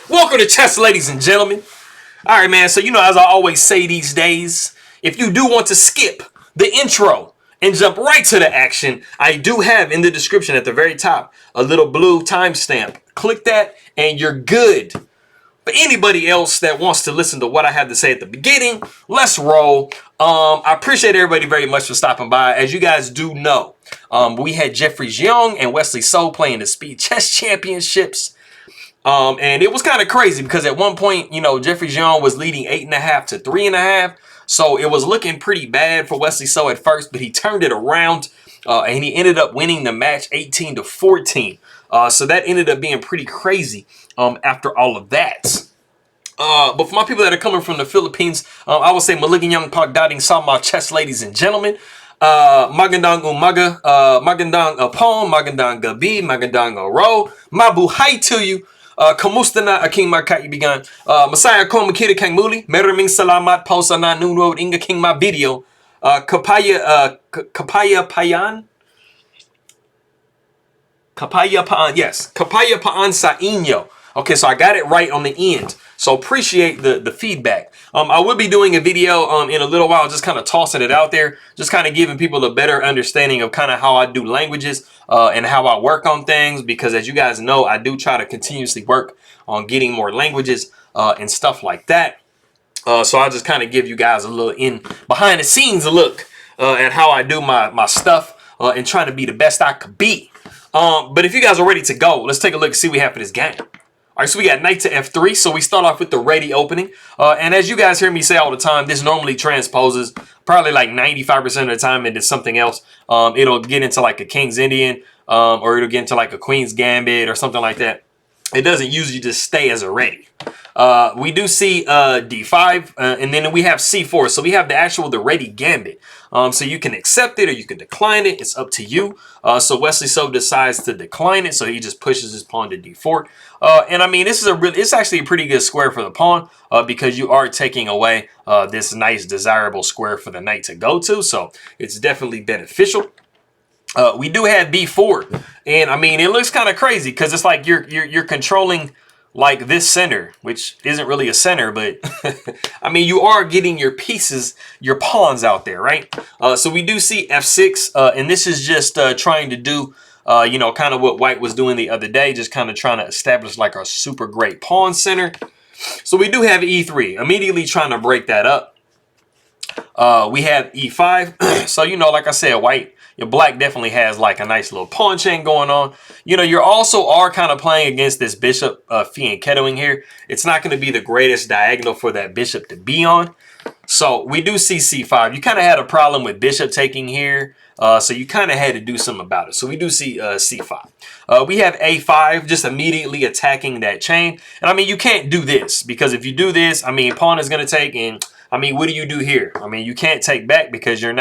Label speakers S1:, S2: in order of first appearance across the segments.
S1: Welcome to chess, ladies and gentlemen. All right, man. So, as I always say these days, if you do want to skip the intro and jump right to the action, I do have in the description at the very top a little blue timestamp. Click that and you're good. For anybody else that wants to listen to what I have to say at the beginning, let's roll. I appreciate everybody very much for stopping by. As you guys do know, we had Jeffery Xiong and Wesley playing the Speed Chess Championships. And it was kind of crazy because at one point, Jeffery Xiong was leading 8.5 to 3.5. So it was looking pretty bad for Wesley at first, but he turned it around and he ended up winning the match 18 to 14. So that ended up being pretty crazy after all of that. But for my people that are coming from the Philippines, I would say Maligayang pagdating sa mga chess, ladies and gentlemen. Magandang umaga, magandang apon, magandang gabi, magandang araw, mabuhay to you. Kamusta na aking mga kaibigan? Masaya ko makita kang muli. Maraming salamat po sa nanonood ng aking mga video. Kapayapaan? Yes. Kapayapaan sa inyo. Okay, so I got it right on the end. So appreciate the feedback. I will be doing a video in a little while, just kind of tossing it out there, just kind of giving people a better understanding of kind of how I do languages and how I work on things. Because as you guys know, I do try to continuously work on getting more languages and stuff like that. So I'll just kind of give you guys a little behind the scenes look at how I do my stuff and trying to be the best I could be. But if you guys are ready to go, let's take a look and see what we have for this game. All right, so we got knight to f3. So we start off with the Réti opening. And as you guys hear me say all the time, this normally transposes probably like 95% of the time into something else. It'll get into like a King's Indian or it'll get into like a Queen's Gambit or something like that. It doesn't usually just stay as a Réti. We do see d5 and then we have c4. So we have the Réti Gambit. So you can accept it or you can decline it. It's up to you. So Wesley decides to decline it. So he just pushes his pawn to d4. And I mean, it's actually a pretty good square for the pawn because you are taking away this nice desirable square for the knight to go to. So it's definitely beneficial. We do have b4, and I mean, it looks kind of crazy because it's like you're controlling like this center, which isn't really a center, but I mean, you are getting your pieces, your pawns out there, right? So we do see f6, and this is just trying to do, kind of what White was doing the other day, just kind of trying to establish like a super great pawn center. So we do have e3, immediately trying to break that up. We have e5, so like I said, your black definitely has like a nice little pawn chain going on. You also are kind of playing against this bishop fianchettoing here. It's not going to be the greatest diagonal for that bishop to be on. So we do see c5. You kind of had a problem with bishop taking here. So you kind of had to do something about it. So we do see c5. We have a5, just immediately attacking that chain. And I mean, you can't do this because if you do this, I mean, pawn is going to take. And I mean, what do you do here? I mean, you can't take back because your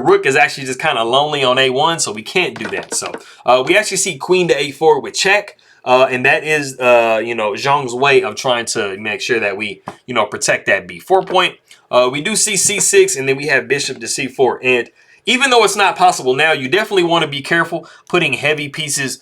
S1: rook is actually just kind of lonely on a1, so we can't do that. So we actually see queen to a4 with check, and that is, Xiong's way of trying to make sure that we, protect that b4 point. We do see c6, and then we have bishop to c4. And even though it's not possible now, you definitely want to be careful putting heavy pieces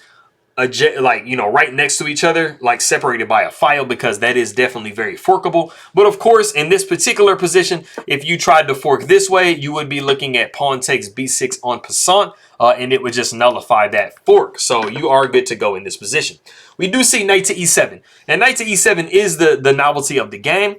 S1: right next to each other, like separated by a file, because that is definitely very forkable. But of course, in this particular position, if you tried to fork this way, you would be looking at pawn takes b6 en passant, and it would just nullify that fork. So you are good to go in this position. We do see knight to e7, and knight to e7 is the novelty of the game.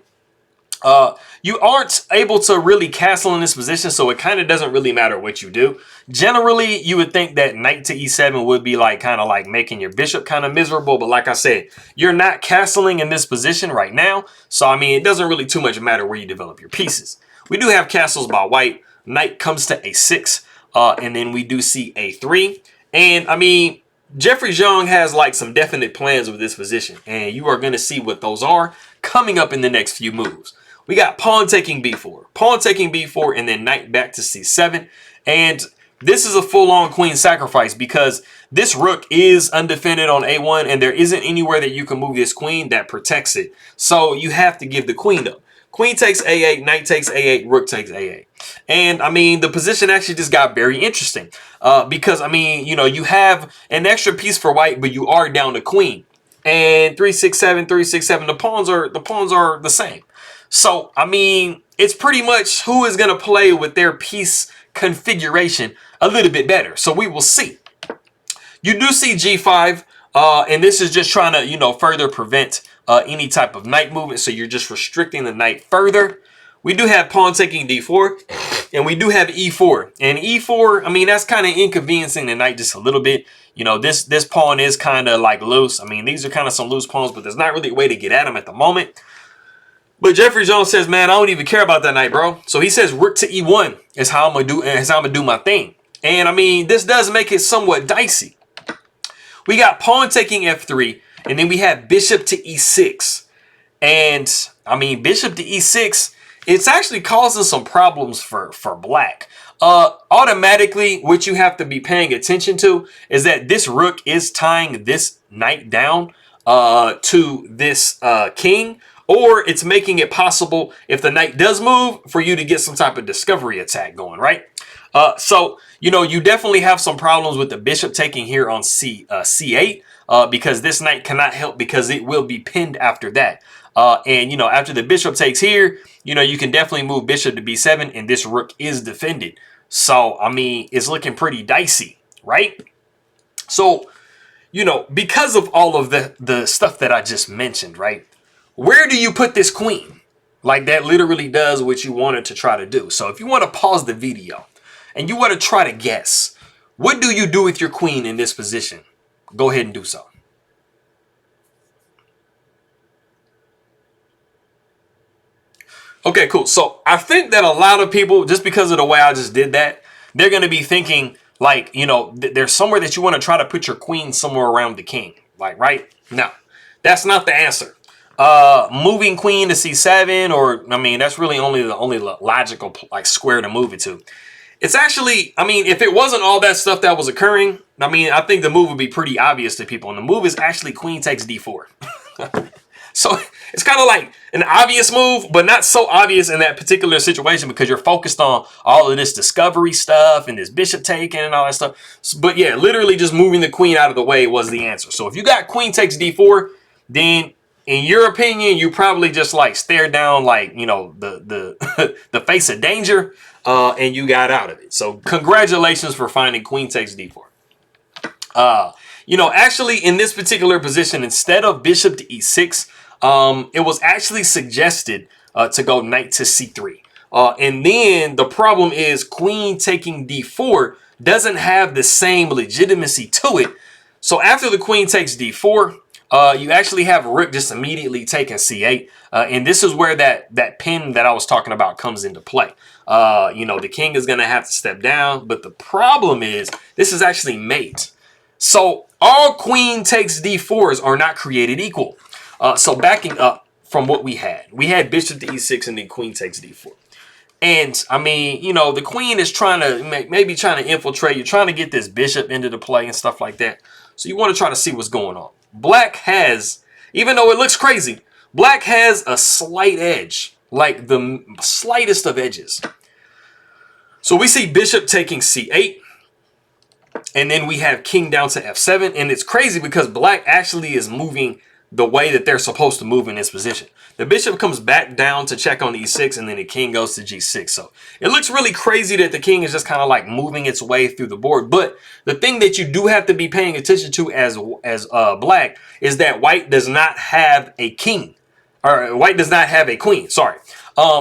S1: You aren't able to really castle in this position, so it kind of doesn't really matter what you do. Generally, you would think that knight to e7 would be kind of like making your bishop kind of miserable, but like I said, you're not castling in this position right now, so I mean, it doesn't really too much matter where you develop your pieces. We do have castles by White. Knight comes to a6, and then we do see a3, and I mean, Jeffery Xiong has like some definite plans with this position, and you are going to see what those are coming up in the next few moves. We got pawn taking b4, and then knight back to c7. And this is a full-on queen sacrifice because this rook is undefended on a1, and there isn't anywhere that you can move this queen that protects it. So you have to give the queen up. Queen takes a8, knight takes a8, rook takes a8. And, I mean, the position actually just got very interesting because, I mean, you have an extra piece for White, but you are down to queen. and 367, 367. The pawns are the same. So I mean, it's pretty much who is going to play with their piece configuration a little bit better. So we will see. You do see G5, and this is just trying to, you know, further prevent any type of knight movement. So you're just restricting the knight further. We do have pawn taking D4, and we do have E4. And E4, I mean, that's kind of inconveniencing the knight just a little bit. You know, this pawn is kind of like loose. I mean, these are kind of some loose pawns, but there's not really a way to get at them at the moment. But Jeffery Xiong says, man, I don't even care about that knight, bro. So he says rook to E1 is how I'm gonna do my thing. And I mean, this does make it somewhat dicey. We got pawn taking F3, and then we have bishop to E6. And I mean, bishop to E6, it's actually causing some problems for black. Automatically, what you have to be paying attention to is that this rook is tying this knight down to this king, or it's making it possible, if the knight does move, for you to get some type of discovery attack going, right? So, you know, you definitely have some problems with the bishop taking here on C8, because this knight cannot help because it will be pinned after that. And, you know, after the bishop takes here, you know, you can definitely move bishop to B7, and this rook is defended. So, I mean, it's looking pretty dicey, right? So, you know, because of all of the stuff that I just mentioned, right? Where do you put this queen? Like, that literally does what you wanted to try to do. So if you want to pause the video and you want to try to guess, what do you do with your queen in this position? Go ahead and do so. Okay, cool. So I think that a lot of people, just because of the way I just did that, they're going to be thinking like, you know, there's somewhere that you want to try to put your queen somewhere around the king. Like, right? No, that's not the answer. Moving queen to C7, or I mean, that's really only the logical like square to move it to. It's actually, I mean, if it wasn't all that stuff that was occurring, I mean, I think the move would be pretty obvious to people. And the move is actually queen takes D4. So it's kind of like an obvious move, but not so obvious in that particular situation because you're focused on all of this discovery stuff and this bishop taking and all that stuff. But yeah, literally just moving the queen out of the way was the answer. So if you got queen takes D4, then in your opinion, you probably just like stare down like, you know, the the face of danger, and you got out of it. So congratulations for finding queen takes D4. You know, actually in this particular position, instead of bishop to E6, it was actually suggested to go knight to C3. And then the problem is queen taking D4 doesn't have the same legitimacy to it. So after the queen takes D4, you actually have rook just immediately taking C8. And this is where that pin that I was talking about comes into play. You know, the king is going to have to step down. But the problem is this is actually mate. So all queen takes D4s are not created equal. So backing up from what we had bishop to E6 and then queen takes D4. And I mean, you know, the queen is trying to maybe trying to infiltrate. You're trying to get this bishop into the play and stuff like that. So you want to try to see what's going on. Black has, even though it looks crazy, black has a slight edge, like the slightest of edges. So we see bishop taking C8. And then we have king down to F7. And it's crazy because black actually is moving the way that they're supposed to move in this position. The bishop comes back down to check on E6, and then the king goes to G6. So it looks really crazy that the king is just kind of like moving its way through the board. But the thing that you do have to be paying attention to as black is that white does not have a king, or white does not have a queen. Sorry.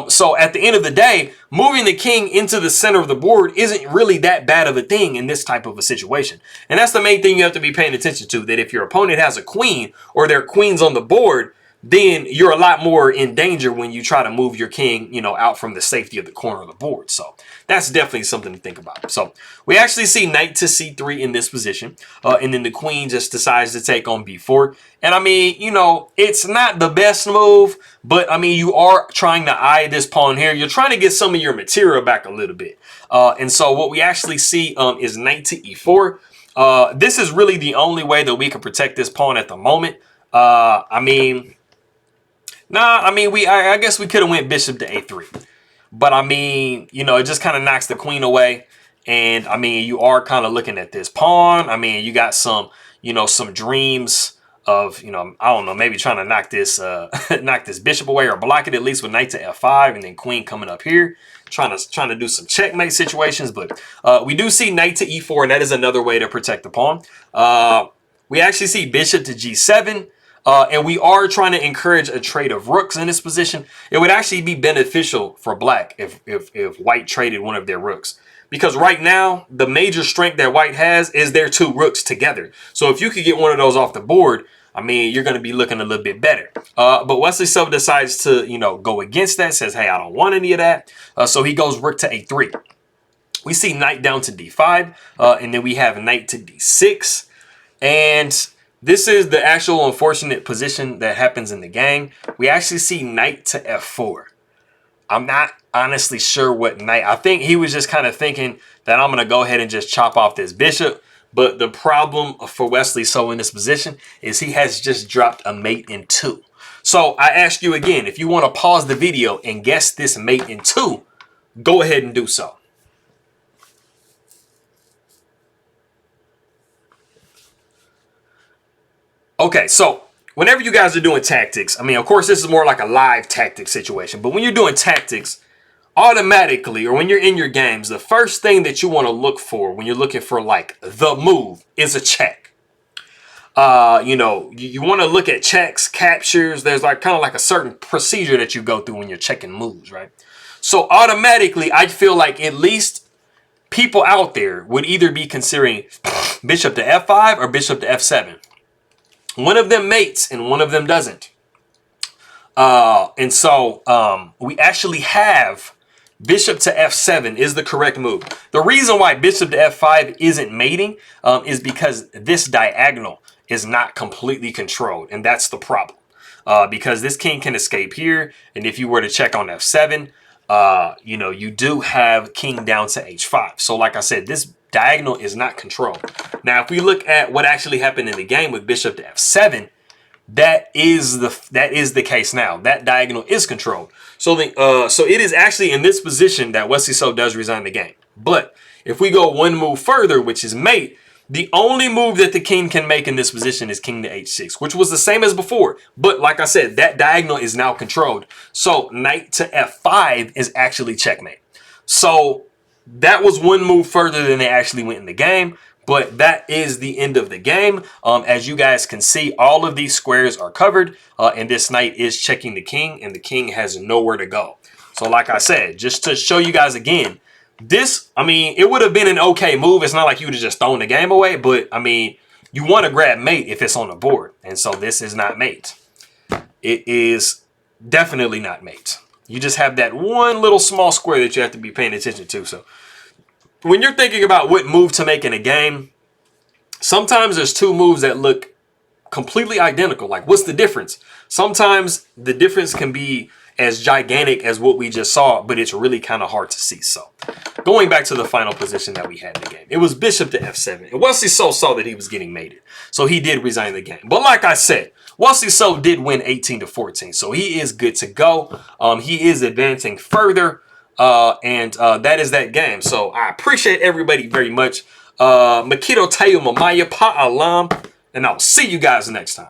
S1: So at the end of the day, moving the king into the center of the board isn't really that bad of a thing in this type of a situation. And that's the main thing you have to be paying attention to, that if your opponent has a queen or there are queens on the board, then you're a lot more in danger when you try to move your king, you know, out from the safety of the corner of the board. So that's definitely something to think about. So we actually see knight to C3 in this position. And then the queen just decides to take on B4. And I mean, you know, it's not the best move, but I mean, you are trying to eye this pawn here. You're trying to get some of your material back a little bit. And so what we actually see is knight to E4. This is really the only way that we can protect this pawn at the moment. I mean, I guess we could have went bishop to A3. But I mean, you know, it just kind of knocks the queen away. And I mean, you are kind of looking at this pawn. I mean, you got some, you know, some dreams you know, I don't know, maybe trying to knock this knock this bishop away or block it at least with knight to f5 and then queen coming up here, trying to do some checkmate situations. But we do see knight to e4, and that is another way to protect the pawn. We actually see bishop to g7. And we are trying to encourage a trade of rooks in this position. It would actually be beneficial for black if white traded one of their rooks. Because right now, the major strength that white has is their two rooks together. So if you could get one of those off the board, I mean, you're going to be looking a little bit better. But Wesley so decides to, you know, go against that, says, hey, I don't want any of that. So he goes rook to a3. We see knight down to d5, and then we have knight to d6. And this is the actual unfortunate position that happens in the game. We actually see knight to f4. I'm not honestly sure what knight. I think he was just kind of thinking that I'm going to go ahead and just chop off this bishop. But the problem for Wesley so in this position is he has just dropped a mate in 2. So I ask you again, if you want to pause the video and guess this mate in 2, go ahead and do so. Okay, so whenever you guys are doing tactics, I mean, of course, this is more like a live tactic situation. But when you're doing tactics, automatically, or when you're in your games, the first thing that you want to look for when you're looking for like the move is a check. You know, you want to look at checks, captures. There's like kind of like a certain procedure that you go through when you're checking moves, right? So automatically, I feel like at least people out there would either be considering bishop to f5 or bishop to f7. One of them mates and one of them doesn't. And so we actually have bishop to f7 is the correct move. The reason why bishop to f5 isn't mating is because this diagonal is not completely controlled. And that's the problem. Because this king can escape here. And if you were to check on f7, you know, you do have king down to h5. So like I said, this diagonal is not controlled. Now, if we look at what actually happened in the game with bishop to f7, that is the case now. That diagonal is controlled. So so it is actually in this position that Wesley So does resign the game. But if we go one move further, which is mate, the only move that the king can make in this position is king to h6, which was the same as before. But like I said, that diagonal is now controlled. So knight to f5 is actually checkmate. So that was one move further than they actually went in the game. But that is the end of the game. As you guys can see, all of these squares are covered. And this knight is checking the king. And the king has nowhere to go. So like I said, just to show you guys again, this, I mean, it would have been an okay move. It's not like you would have just thrown the game away. But, I mean, you want to grab mate if it's on the board. And so this is not mate. It is definitely not mate. You just have that one little small square that you have to be paying attention to. So when you're thinking about what move to make in a game, sometimes there's two moves that look completely identical. Like, what's the difference? Sometimes the difference can be as gigantic as what we just saw, but it's really kind of hard to see. So going back to the final position that we had in the game, it was bishop to f7. And Wesley So saw that he was getting mated, so he did resign the game. But like I said, Wesley So did win 18-14, so he is good to go. He is advancing further, and that is that game. So I appreciate everybody very much. Makito tayo mamaya paalam, and I'll see you guys next time.